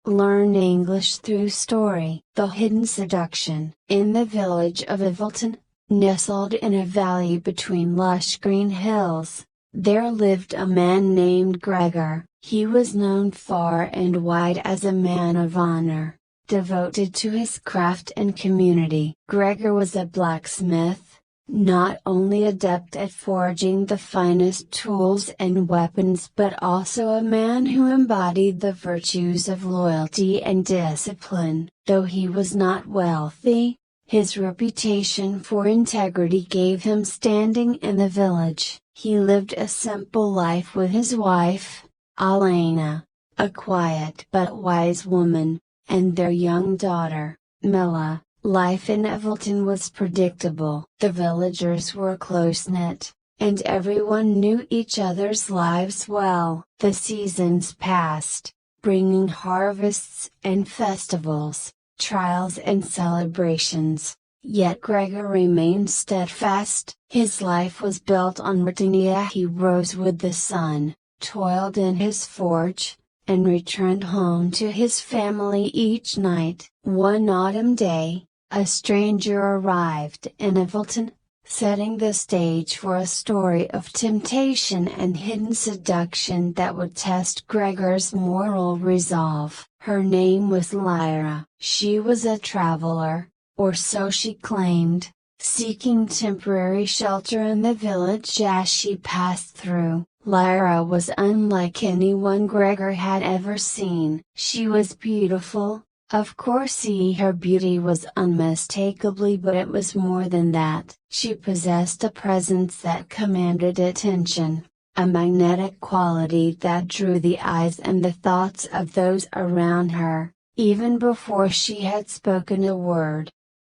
Learn English through story. The Hidden Seduction. In the village of Evilton, nestled in a valley between lush green hills, there lived a man named Gregor. He was known far and wide as a man of honor, devoted to his craft and community. Gregor was a blacksmith, not only adept at forging the finest tools and weapons but also a man who embodied the virtues of loyalty and discipline. Though he was not wealthy, his reputation for integrity gave him standing in the village. He lived a simple life with his wife, Alena, a quiet but wise woman, and their young daughter, Mila. Life in Evilton was predictable. The villagers were close-knit, and everyone knew each other's lives well. The seasons passed, bringing harvests and festivals, trials and celebrations, yet Gregor remained steadfast. His life was built on routine. He rose with the sun, toiled in his forge, and returned home to his family each night. One autumn day, a stranger arrived in Evilton, setting the stage for a story of temptation and hidden seduction that would test Gregor's moral resolve. Her name was Lyra. She was a traveler, or so she claimed, seeking temporary shelter in the village as she passed through. Lyra was unlike anyone Gregor had ever seen. She was beautiful. Of course her beauty was unmistakably, but it was more than that. She possessed a presence that commanded attention, a magnetic quality that drew the eyes and the thoughts of those around her, even before she had spoken a word.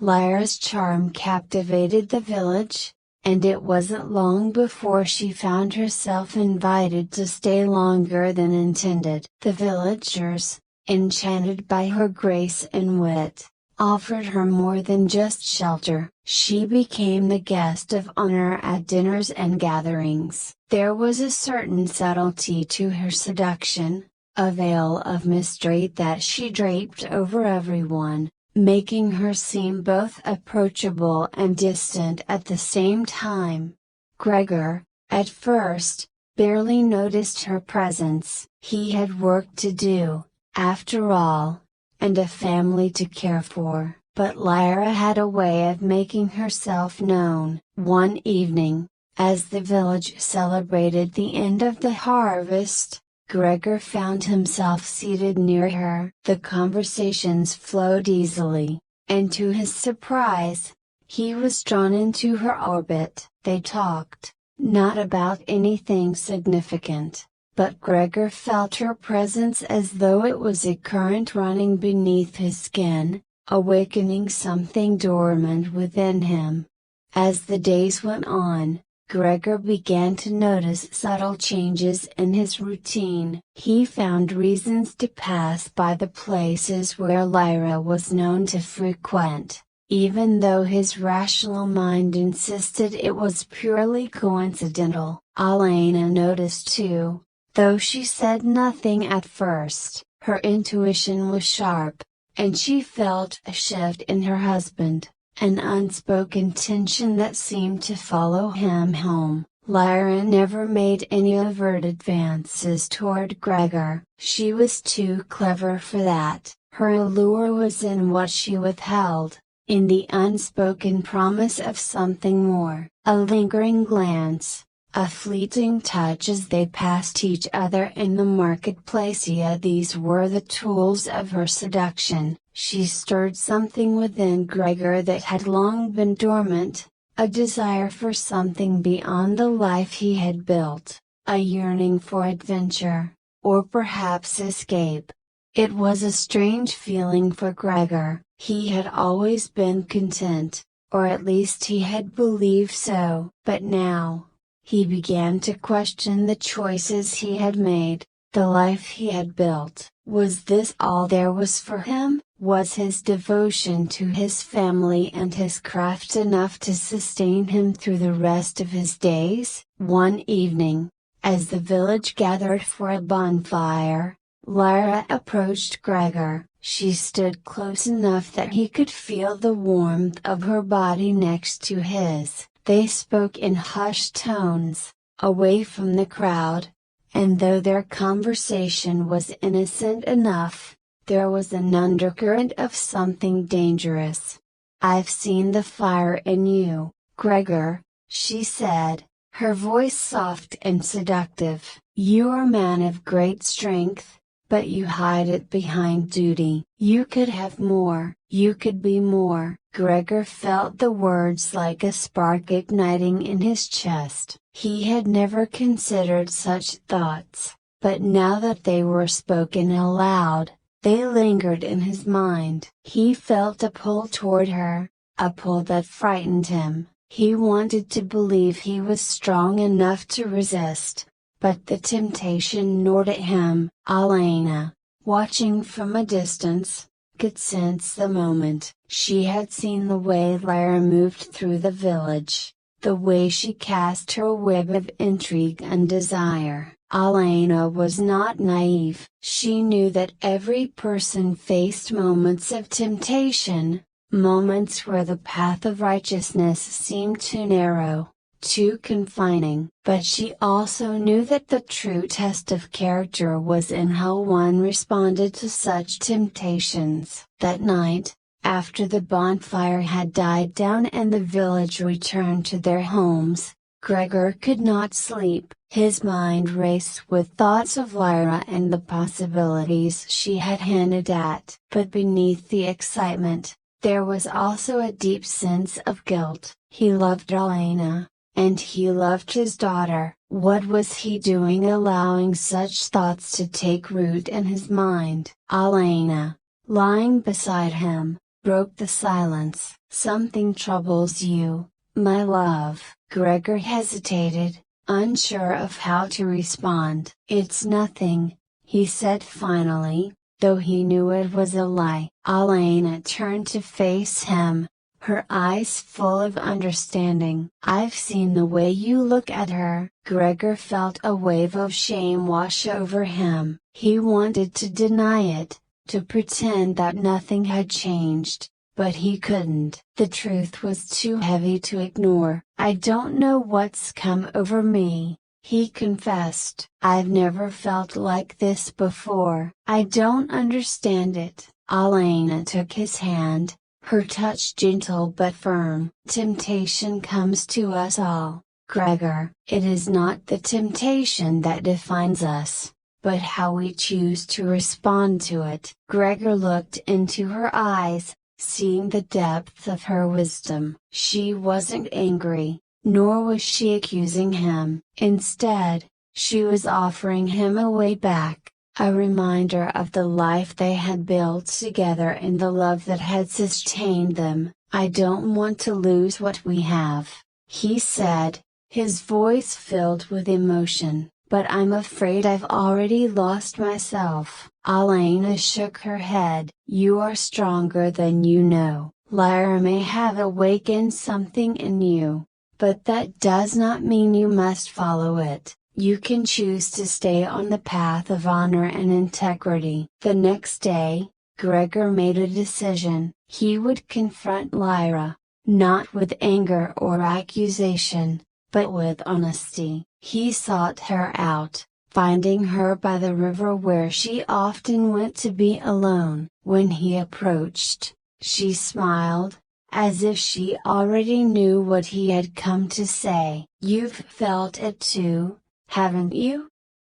Lyra's charm captivated the village, and it wasn't long before she found herself invited to stay longer than intended. The villagers, enchanted by her grace and wit, offered her more than just shelter. She became the guest of honor at dinners and gatherings. There was a certain subtlety to her seduction, a veil of mystery that she draped over everyone, making her seem both approachable and distant at the same time. Gregor, at first, barely noticed her presence. He had work to do, after all, and a family to care for. But Lyra had a way of making herself known. One evening, as the village celebrated the end of the harvest, Gregor found himself seated near her. The conversations flowed easily, and to his surprise, he was drawn into her orbit. They talked, not about anything significant, but Gregor felt her presence as though it was a current running beneath his skin, awakening something dormant within him. As the days went on, Gregor began to notice subtle changes in his routine. He found reasons to pass by the places where Lyra was known to frequent, even though his rational mind insisted it was purely coincidental. Alena noticed too. Though she said nothing at first, her intuition was sharp, and she felt a shift in her husband, an unspoken tension that seemed to follow him home. Lyra never made any overt advances toward Gregor. She was too clever for that. Her allure was in what she withheld, in the unspoken promise of something more. A lingering glance, a fleeting touch as they passed each other in the marketplace. Yeah, these were the tools of her seduction. She stirred something within Gregor that had long been dormant, a desire for something beyond the life he had built, a yearning for adventure, or perhaps escape. It was a strange feeling for Gregor. He had always been content, or at least he had believed so. But now, he began to question the choices he had made, the life he had built. Was this all there was for him? Was his devotion to his family and his craft enough to sustain him through the rest of his days? One evening, as the village gathered for a bonfire, Lyra approached Gregor. She stood close enough that he could feel the warmth of her body next to his. They spoke in hushed tones, away from the crowd, and though their conversation was innocent enough, there was an undercurrent of something dangerous. "I've seen the fire in you, Gregor," she said, her voice soft and seductive. "You're a man of great strength, but you hide it behind duty. You could have more, you could be more." Gregor felt the words like a spark igniting in his chest. He had never considered such thoughts, but now that they were spoken aloud, they lingered in his mind. He felt a pull toward her, a pull that frightened him. He wanted to believe he was strong enough to resist, but the temptation gnawed at him. Alena, watching from a distance, could sense the moment. She had seen the way Lyra moved through the village, the way she cast her web of intrigue and desire. Alena was not naive. She knew that every person faced moments of temptation, moments where the path of righteousness seemed too narrow, too confining. But she also knew that the true test of character was in how one responded to such temptations. That night, after the bonfire had died down and the village returned to their homes, Gregor could not sleep. His mind raced with thoughts of Lyra and the possibilities she had hinted at. But beneath the excitement, there was also a deep sense of guilt. He loved Alena, and he loved his daughter. What was he doing allowing such thoughts to take root in his mind? Alena, lying beside him, broke the silence. "Something troubles you, my love." Gregor hesitated, unsure of how to respond. "It's nothing," he said finally, though he knew it was a lie. Alena turned to face him, her eyes full of understanding. "I've seen the way you look at her." Gregor felt a wave of shame wash over him. He wanted to deny it, to pretend that nothing had changed, but he couldn't. The truth was too heavy to ignore. "I don't know what's come over me," he confessed. "I've never felt like this before. I don't understand it." Alena took his hand, her touch gentle but firm. "Temptation comes to us all, Gregor. It is not the temptation that defines us, but how we choose to respond to it." Gregor looked into her eyes, seeing the depth of her wisdom. She wasn't angry, nor was she accusing him. Instead, she was offering him a way back, a reminder of the life they had built together and the love that had sustained them. "I don't want to lose what we have," he said, his voice filled with emotion, "but I'm afraid I've already lost myself." Alena shook her head. "You are stronger than you know. Lyra may have awakened something in you, but that does not mean you must follow it. You can choose to stay on the path of honor and integrity." The next day, Gregor made a decision. He would confront Lyra, not with anger or accusation, but with honesty. He sought her out, finding her by the river where she often went to be alone. When he approached, she smiled, as if she already knew what he had come to say. "You've felt it too, haven't you?"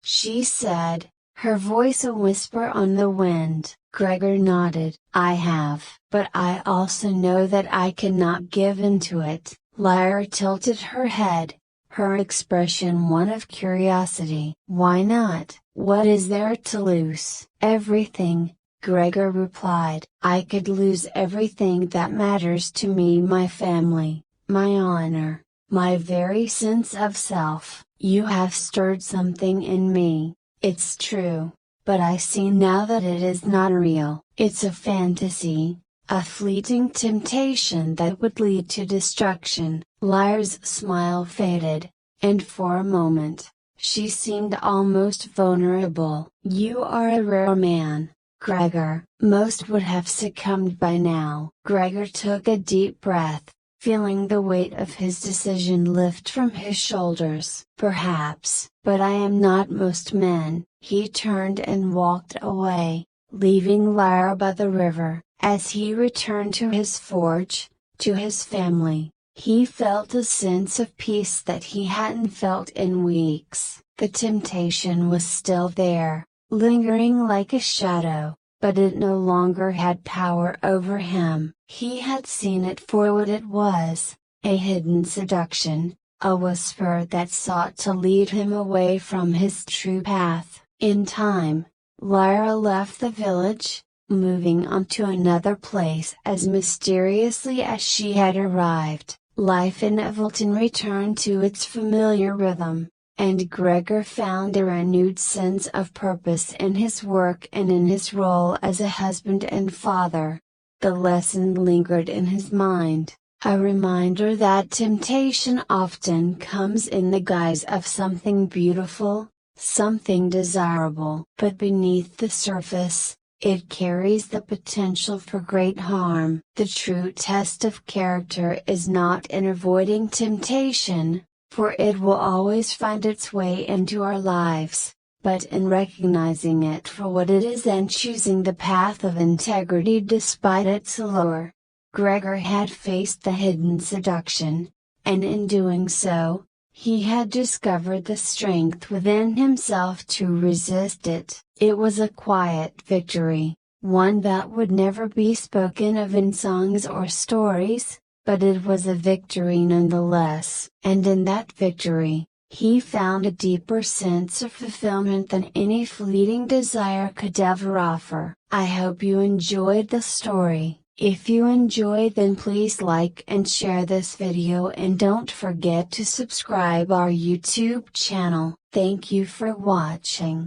she said, her voice a whisper on the wind. Gregor nodded. "I have. But I also know that I cannot give in to it." Lyra tilted her head, her expression one of curiosity. "Why not? What is there to lose?" "Everything," Gregor replied. "I could lose everything that matters to me, my family, my honor, my very sense of self." "You have stirred something in me, it's true, but I see now that it is not real. It's a fantasy, a fleeting temptation that would lead to destruction." Lyra's smile faded, and for a moment, She seemed almost vulnerable. "You are a rare man, Gregor." Most would have succumbed by now. Gregor took a deep breath, feeling the weight of his decision lift from his shoulders. "Perhaps, but I am not most men." He turned and walked away, leaving Lyra by the river. As he returned to his forge, to his family, he felt a sense of peace that he hadn't felt in weeks. The temptation was still there, lingering like a shadow, but it no longer had power over him. He had seen it for what it was, a hidden seduction, a whisper that sought to lead him away from his true path. In time, Lyra left the village, moving on to another place as mysteriously as she had arrived. Life in Evilton returned to its familiar rhythm, and Gregor found a renewed sense of purpose in his work and in his role as a husband and father. The lesson lingered in his mind, a reminder that temptation often comes in the guise of something beautiful, something desirable. But beneath the surface, it carries the potential for great harm. The true test of character is not in avoiding temptation, for it will always find its way into our lives, but in recognizing it for what it is and choosing the path of integrity despite its allure. Gregor had faced the hidden seduction, and in doing so, he had discovered the strength within himself to resist it. It was a quiet victory, one that would never be spoken of in songs or stories, but it was a victory nonetheless. And in that victory, he found a deeper sense of fulfillment than any fleeting desire could ever offer. I hope you enjoyed the story. If you enjoyed, then please like and share this video, and don't forget to subscribe our YouTube channel. Thank you for watching.